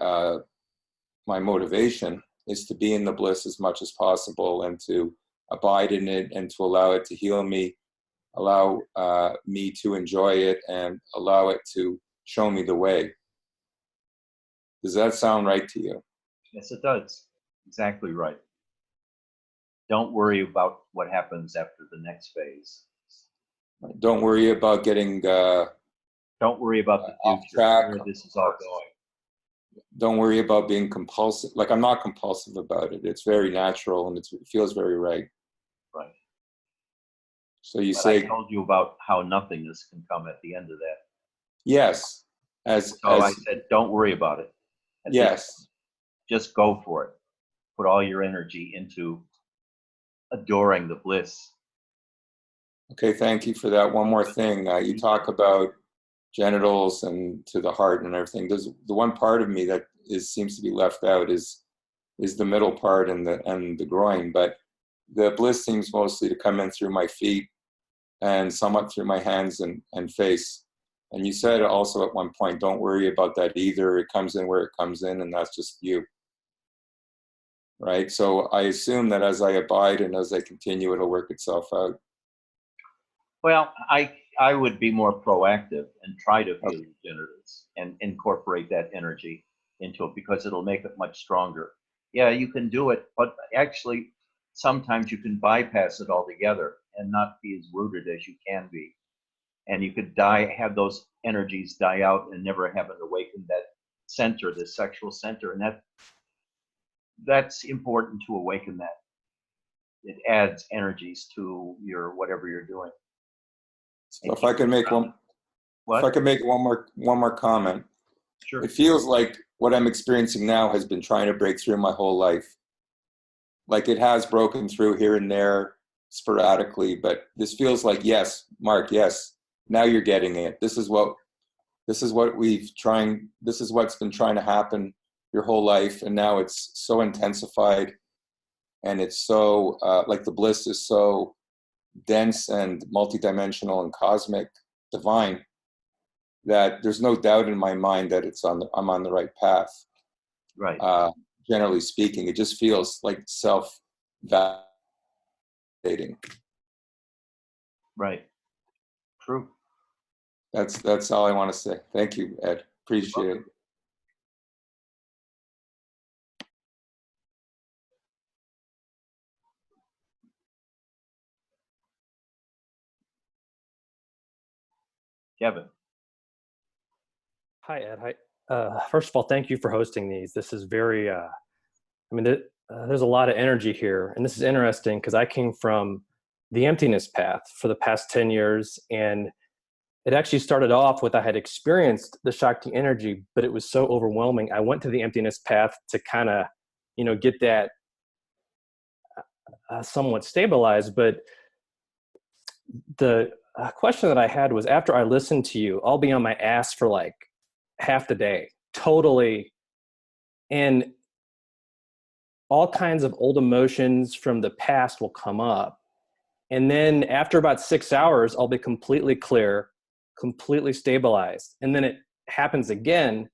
Speaker 2: motivation is to be in the bliss as much as possible, and to abide in it, and to allow it to heal me, allow me to enjoy it, and allow it to show me the way. Does that sound right to you?
Speaker 1: Yes, it does. Exactly right. Don't worry about what happens after the next phase.
Speaker 2: Don't worry about getting
Speaker 1: Don't worry about the
Speaker 2: off
Speaker 1: future,
Speaker 2: track.
Speaker 1: where this is all going.
Speaker 2: Don't worry about being compulsive. Like, I'm not compulsive about it. It's very natural, and it feels very right.
Speaker 1: Right.
Speaker 2: So you
Speaker 1: But
Speaker 2: say,
Speaker 1: I told you about how nothingness can come at the end of that.
Speaker 2: yes,
Speaker 1: So I said, don't worry about it.
Speaker 2: yes.
Speaker 1: Just go for it. Put all your energy into adoring the bliss.
Speaker 2: Okay, thank you for that. One more thing. You talk about genitals and to the heart and everything. There's the one part of me that seems to be left out is the middle part and the groin. But the bliss seems mostly to come in through my feet and somewhat through my hands and face. And you said also at one point, don't worry about that either. It comes in where it comes in, and that's just you. Right? So I assume that as I abide and as I continue, it'll work itself out.
Speaker 1: Well, I would be more proactive and try to feel the genitals and incorporate that energy into it, because it'll make it much stronger. Yeah, you can do it, but actually sometimes you can bypass it altogether and not be as rooted as you can be. And you could have those energies die out and never have an awakened that center, this sexual center. And that's important to awaken that. It adds energies to your whatever you're doing.
Speaker 2: So if I could make one more comment.
Speaker 1: Sure.
Speaker 2: It feels like what I'm experiencing now has been trying to break through my whole life. Like, it has broken through here and there sporadically, but this feels like, yes, Mark, yes, now you're getting it. This is what's been trying to happen your whole life, and now it's so intensified, and it's so like the bliss is so dense and multidimensional and cosmic, divine, that there's no doubt in my mind that I'm on the right path.
Speaker 1: Right.
Speaker 2: Generally speaking, it just feels like self-validating.
Speaker 1: Right. True.
Speaker 2: That's all I want to say. Thank you, Ed. Appreciate it.
Speaker 1: Kevin.
Speaker 3: Hi, Ed. Hi. First of all, thank you for hosting these. This is very, there's a lot of energy here. And this is interesting because I came from the emptiness path for the past 10 years. And it actually started off with, I had experienced the Shakti energy, but it was so overwhelming. I went to the emptiness path to kind of, get that somewhat stabilized. But the question that I had was, after I listened to you, I'll be on my ass for like half the day, totally. And all kinds of old emotions from the past will come up. And then after about 6 hours, I'll be completely clear, completely stabilized. And then it happens again.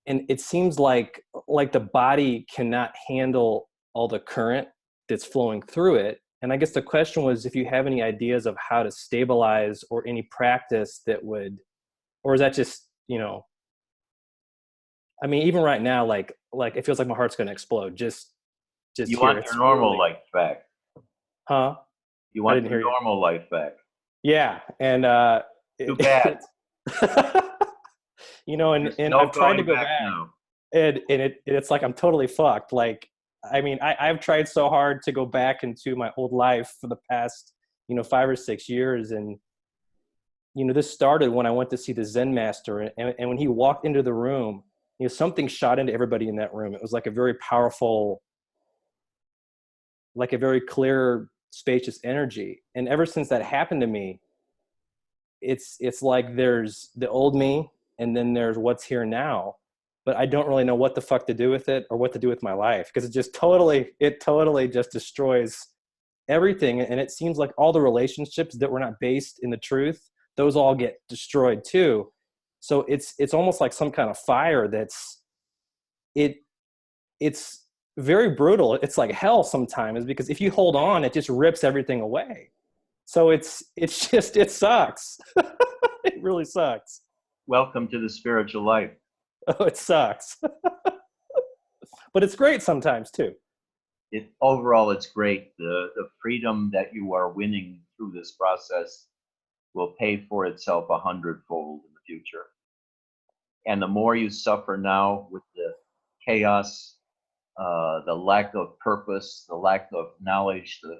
Speaker 3: And it seems like the body cannot handle all the current that's flowing through it. And I guess the question was, if you have any ideas of how to stabilize, or any practice that would, or is that just, even right now, like it feels like my heart's going to explode. Just
Speaker 1: You
Speaker 3: here.
Speaker 1: want your normal life back.
Speaker 3: Huh?
Speaker 1: You want your normal life back.
Speaker 3: Yeah. And
Speaker 1: too bad.
Speaker 3: And I've tried to go back now. And it's like I'm totally fucked. Like, I've tried so hard to go back into my old life for the past, 5 or 6 years, and this started when I went to see the Zen master, and when he walked into the room, something shot into everybody in that room. It was like a very powerful, like a very clear, spacious energy. And ever since that happened to me, it's like there's the old me, and then there's what's here now, but I don't really know what the fuck to do with it or what to do with my life, because it totally just destroys everything. And it seems like all the relationships that were not based in the truth, those all get destroyed too. So it's almost like some kind of fire it's very brutal. It's like hell sometimes, because if you hold on, it just rips everything away. So it sucks. It really sucks.
Speaker 1: Welcome to the spiritual life.
Speaker 3: Oh, it sucks. But it's great sometimes too.
Speaker 1: Overall, it's great. The freedom that you are winning through this process will pay for itself 100-fold in the future. And the more you suffer now with the chaos, the lack of purpose, the lack of knowledge, the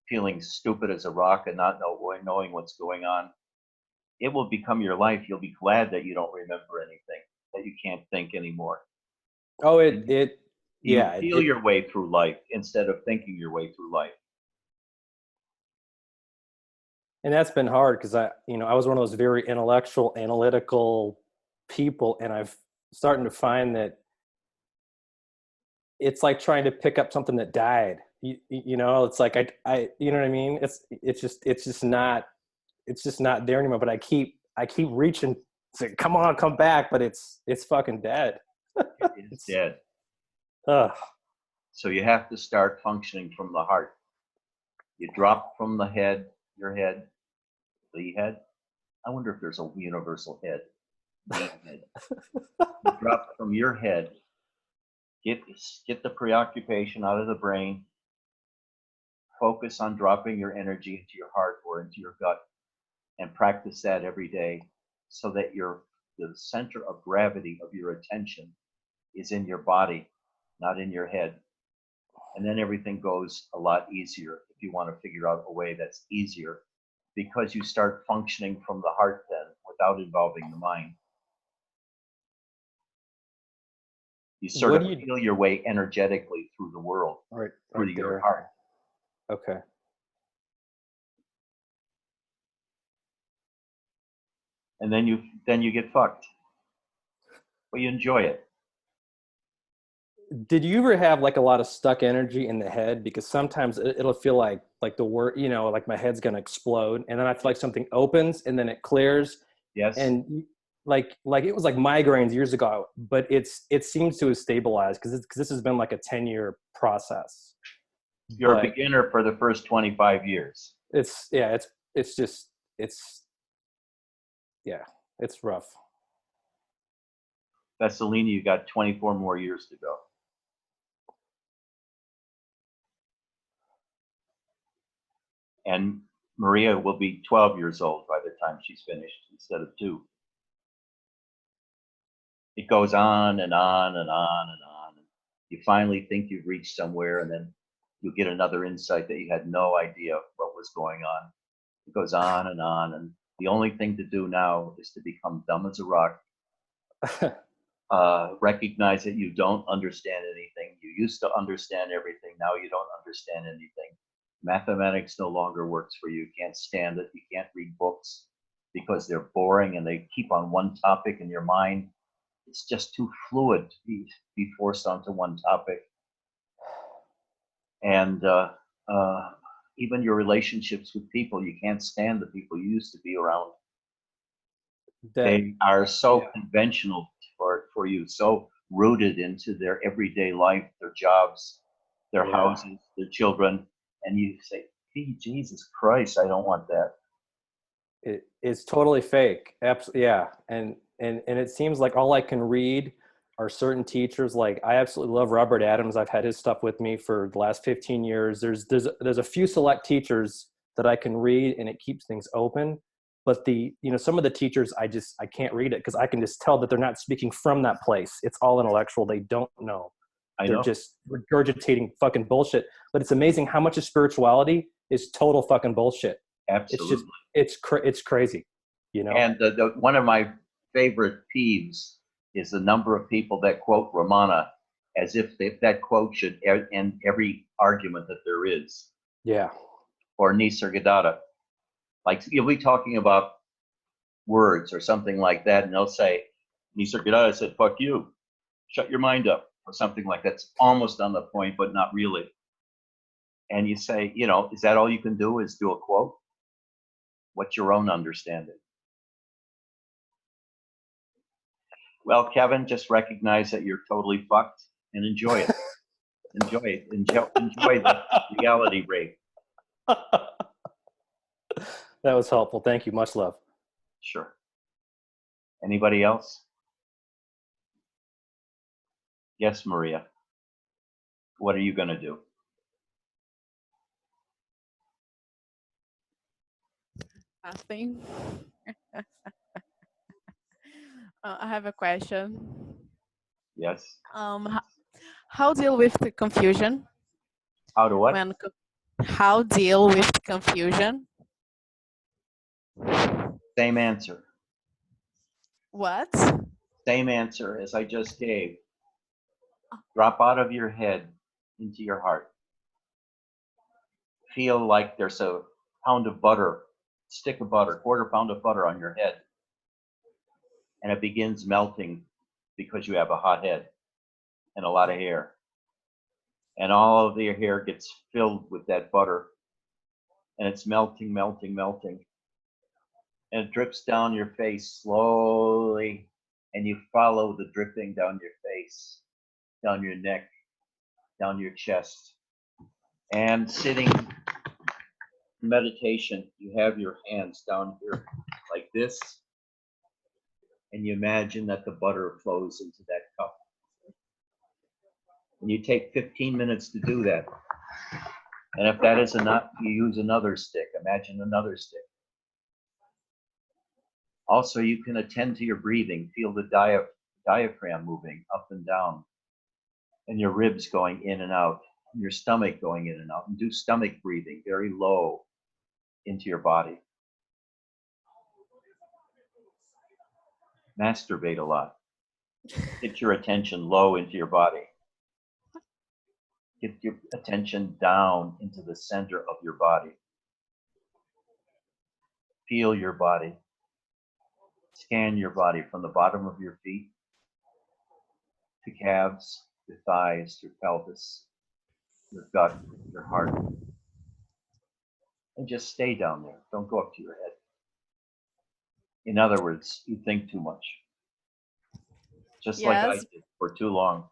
Speaker 1: feeling stupid as a rock and not knowing what's going on, it will become your life. You'll be glad that you don't remember anything, that you can't think anymore.
Speaker 3: Oh,
Speaker 1: You feel your way through life instead of thinking your way through life.
Speaker 3: And that's been hard, because I was one of those very intellectual, analytical people, and I've starting to find that it's like trying to pick up something that died. It's like I you know what I mean? It's just not there anymore. But I keep reaching, saying, "Come on, come back!" But it's fucking dead.
Speaker 1: It's dead.
Speaker 3: Ugh.
Speaker 1: So you have to start functioning from the heart. You drop from the head, your head, the head. I wonder if there's a universal head. The head. You drop from your head. Get the preoccupation out of the brain. Focus on dropping your energy into your heart or into your gut, and practice that every day, so that the center of gravity of your attention is in your body, not in your head. And then everything goes a lot easier if you want to figure out a way that's easier, because you start functioning from the heart then without involving the mind. You sort of feel your way energetically through the world, through your heart.
Speaker 3: Okay.
Speaker 1: And then you get fucked. But you enjoy it.
Speaker 3: Did you ever have like a lot of stuck energy in the head? Because sometimes it'll feel like the word, like my head's gonna explode, and then I feel like something opens and then it clears.
Speaker 1: Yes.
Speaker 3: And like it was like migraines years ago, but it seems to have stabilized, because this has been like a 10-year process.
Speaker 1: You're a beginner for the first 25 years.
Speaker 3: It's rough.
Speaker 1: Vasilina, you got 24 more years to go. And Maria will be 12 years old by the time she's finished, instead of 2. It goes on and on and on and on. You finally think you've reached somewhere, and then you'll get another insight that you had no idea what was going on. It goes on, and the only thing to do now is to become dumb as a rock. Recognize that you don't understand anything. You used to understand everything. Now you don't understand anything. Mathematics no longer works for you. You can't stand it. You can't read books because they're boring and they keep on one topic in your mind. It's just too fluid to be forced onto one topic. And even your relationships with people, you can't stand the people you used to be around. They are so conventional for you, so rooted into their everyday life, their jobs, their houses, their children. And you say, hey, Jesus Christ, I don't want that.
Speaker 3: It's totally fake. Absolutely. Yeah. And it seems like all I can read are certain teachers. Like, I absolutely love Robert Adams. I've had his stuff with me for the last 15 years. There's a few select teachers that I can read, and it keeps things open. But some of the teachers, I can't read it, because I can just tell that they're not speaking from that place. It's all intellectual. They don't know. They're just regurgitating fucking bullshit. But it's amazing how much of spirituality is total fucking bullshit.
Speaker 1: Absolutely.
Speaker 3: It's crazy. you know?
Speaker 1: And one of my favorite peeves is the number of people that quote Ramana as if that quote should end every argument that there is.
Speaker 3: Yeah.
Speaker 1: Or Nisargadatta. Like you'll be talking about words or something like that, and they'll say, Nisargadatta said, fuck you, shut your mind up, or something like that. It's almost on the point, but not really. And you say, you know, is that all you can do, is do a quote? What's your own understanding? Well, Kevin, just recognize that you're totally fucked and enjoy it. Enjoy it. Enjoy the reality rate.
Speaker 3: That was helpful. Thank you. Much love.
Speaker 1: Sure. Anybody else? Yes, Maria. What are you going to do?
Speaker 4: Nothing. I have a question.
Speaker 1: Yes.
Speaker 4: How deal with the confusion?
Speaker 1: How to what?
Speaker 4: How deal with confusion?
Speaker 1: Same answer.
Speaker 4: What?
Speaker 1: Same answer as I just gave. Drop out of your head into your heart. Feel like there's a pound of butter, stick of butter, quarter pound of butter on your head. And it begins melting because you have a hot head and a lot of hair. And all of your hair gets filled with that butter. And it's melting, melting, melting. And it drips down your face slowly. And you follow the dripping down your face, down your neck, down your chest. And sitting in meditation, you have your hands down here like this. And you imagine that the butter flows into that cup. And you take 15 minutes to do that. And if that is enough, you use another stick. Imagine another stick. Also, you can attend to your breathing. Feel the diaphragm moving up and down, and your ribs going in and out, and your stomach going in and out. And do stomach breathing very low into your body. Masturbate a lot. Get your attention low into your body. Get your attention down into the center of your body. Feel your body. Scan your body from the bottom of your feet to calves, your thighs, your pelvis, your gut, your heart. And just stay down there. Don't go up to your head. In other words, you think too much. Just like I
Speaker 4: Yes.
Speaker 1: did for too long.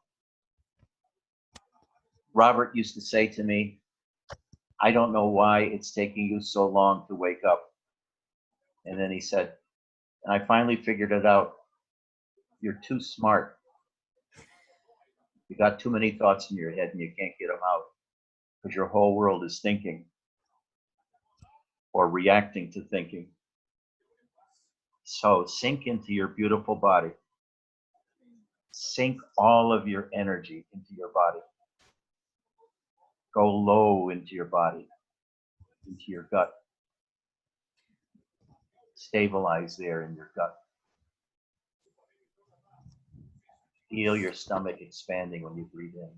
Speaker 1: Robert used to say to me, I don't know why it's taking you so long to wake up. And then he said, and I finally figured it out. You're too smart. You got too many thoughts in your head and you can't get them out because your whole world is thinking or reacting to thinking. So sink into your beautiful body. Sink all of your energy into your body. Go low into your body, into your gut. Stabilize there in your gut. Feel your stomach expanding when you breathe in.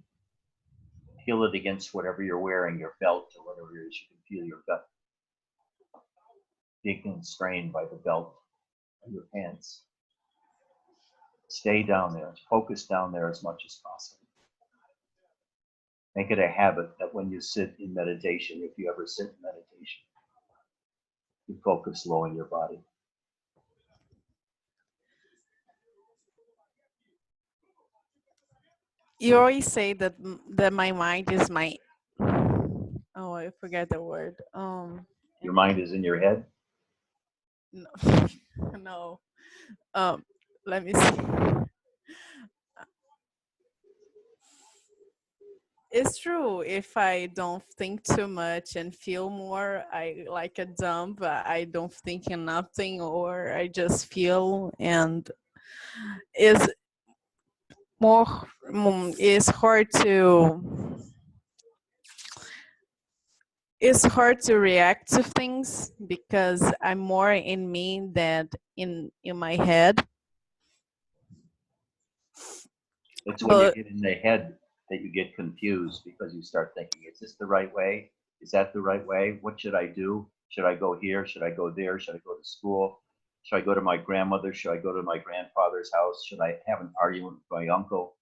Speaker 1: Feel it against whatever you're wearing, your belt or whatever it is. You can feel your gut being constrained by the belt of your pants. Stay down there. Focus down there as much as possible. Make it a habit that when you sit in meditation, if you ever sit in meditation, you focus low in your body.
Speaker 4: You always say that my mind is my. Oh, I forget the word.
Speaker 1: Your mind is in your head.
Speaker 4: No, no. Let me see. It's true. If I don't think too much and feel more, I like a dump. I don't think in nothing, or I just feel, and is more. It's hard to. it's hard to react to things because I'm more in me than in my head.
Speaker 1: It's when you
Speaker 4: But
Speaker 1: get in the head that you get confused because you start thinking, is this the right way? Is that the right way? What should I do? Should I go here? Should I go there? Should I go to school? Should I go to my grandmother? Should I go to my grandfather's house? Should I have an argument with my uncle?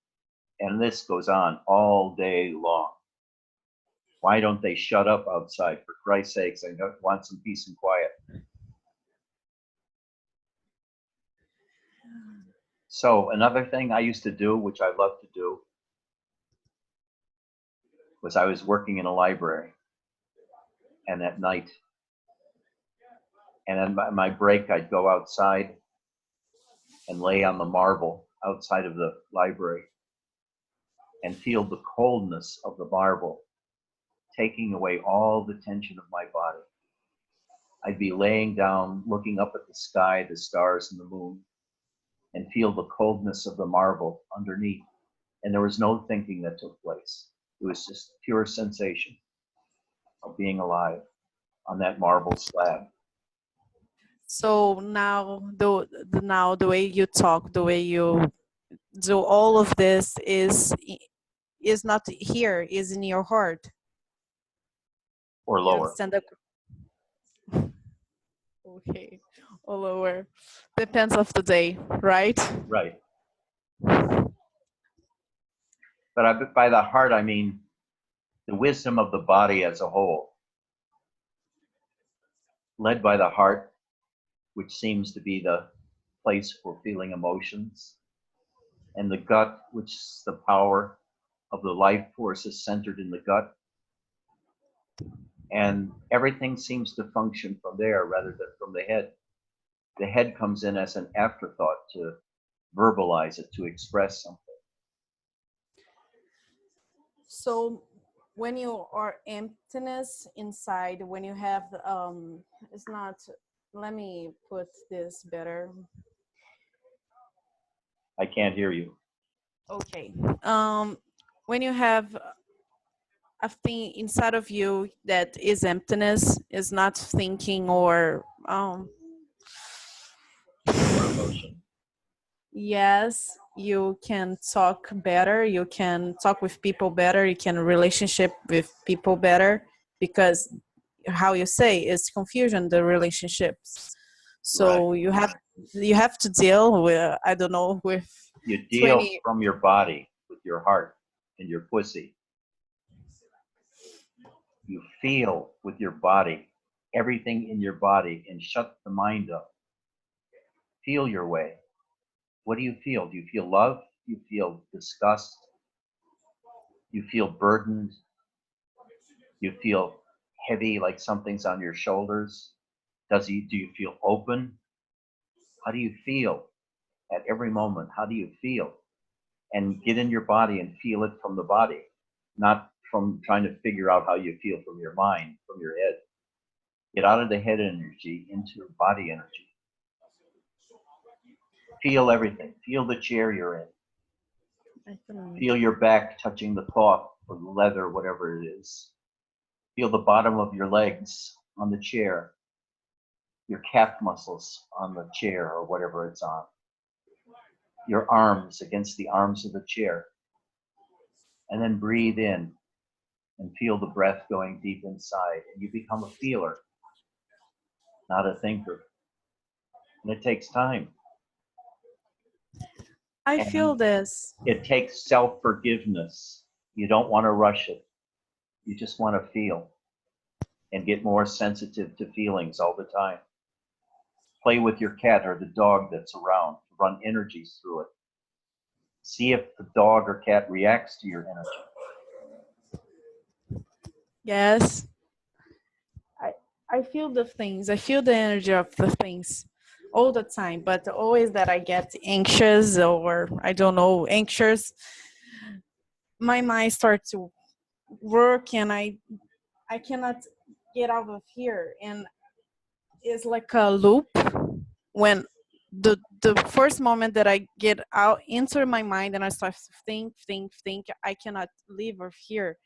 Speaker 1: And this goes on all day long. Why don't they shut up outside? For Christ's sakes, I want some peace and quiet. So another thing I used to do, which I love to do, was I was working in a library, and at night, and on my break, I'd go outside and lay on the marble outside of the library and feel the coldness of the marble taking away all the tension of my body. I'd be laying down, looking up at the sky, the stars and the moon, and feel the coldness of the marble underneath. And there was no thinking that took place. It was just pure sensation of being alive on that marble slab.
Speaker 4: so now the way you talk, the way you do all of this is not here, is in your heart.
Speaker 1: Or
Speaker 4: You
Speaker 1: lower.
Speaker 4: understand that? Okay, or lower. Depends of the day, right?
Speaker 1: Right. But by the heart, I mean the wisdom of the body as a whole, led by the heart, which seems to be the place for feeling emotions, and the gut, which is the power of the life force is centered in the gut. And everything seems to function from there rather than from the head. The head comes in as an afterthought to verbalize it, to express something.
Speaker 4: So when you are emptiness inside, when you have it's not, let me put this better.
Speaker 1: I can't hear you.
Speaker 4: Okay. When you have a thing inside of you that is emptiness, is not thinking or
Speaker 1: Emotion.
Speaker 4: yes, you can talk better, you can talk with people better, you can relationship with people better, because how you say is confusion, the relationships. So you have to deal with, I don't know, with
Speaker 1: You deal
Speaker 4: 20.
Speaker 1: from your body with your heart and your pussy. You feel with your body, everything in your body, and shut the mind up. Feel your way. What do you feel? Do you feel love? Do you feel disgust? You feel burdened? You feel heavy, like something's on your shoulders? Do you feel open? How do you feel at every moment? How do you feel? And get in your body and feel it from the body, not from trying to figure out how you feel from your mind, from your head. Get out of the head energy into body energy. Feel everything. Feel the chair you're in. Feel your back touching the cloth or the leather, whatever it is. Feel the bottom of your legs on the chair, your calf muscles on the chair or whatever it's on, your arms against the arms of the chair. And then breathe in and feel the breath going deep inside. And you become a feeler, not a thinker. And it takes time.
Speaker 4: I
Speaker 1: And
Speaker 4: feel this.
Speaker 1: it takes self-forgiveness. You don't want to rush it. You just want to feel and get more sensitive to feelings all the time. Play with your cat or the dog that's around. Run energies through it. See if the dog or cat reacts to your energy.
Speaker 4: Yes. I feel the things. I feel the energy of the things all the time, but always that I get anxious or I don't know, anxious, my mind starts to work and I cannot get out of here, and it's like a loop. When the first moment that I get out into my mind and I start to think, I cannot leave of here,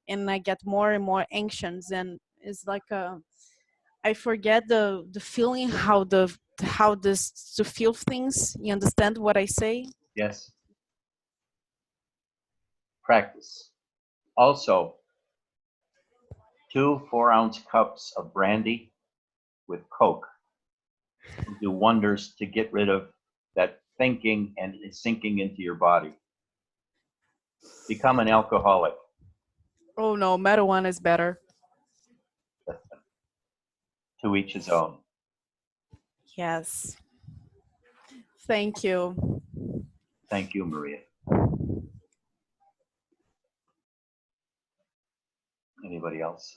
Speaker 4: and I get more and more anxious, and It's like a, I forget the feeling how this to feel things. You understand what I say?
Speaker 1: Yes. Practice. Also, 2 4-ounce cups of brandy with Coke will do wonders to get rid of that thinking and sinking into your body. Become an alcoholic.
Speaker 4: Oh no, marijuana is better.
Speaker 1: To each his own.
Speaker 4: Yes. Thank you.
Speaker 1: Thank you, Maria. Anybody else?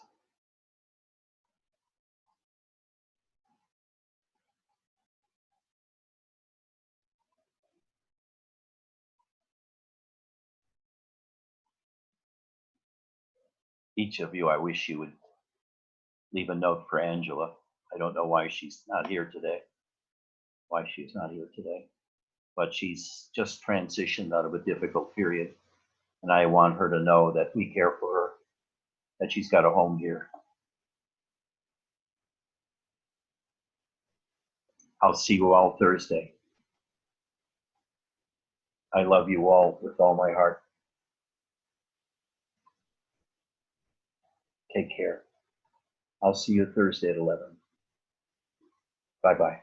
Speaker 1: Each of you, I wish you would leave a note for Angela. I don't know why she's not here today. But she's just transitioned out of a difficult period. And I want her to know that we care for her, that she's got a home here. I'll see you all Thursday. I love you all with all my heart. Take care. I'll see you Thursday at 11. Bye-bye.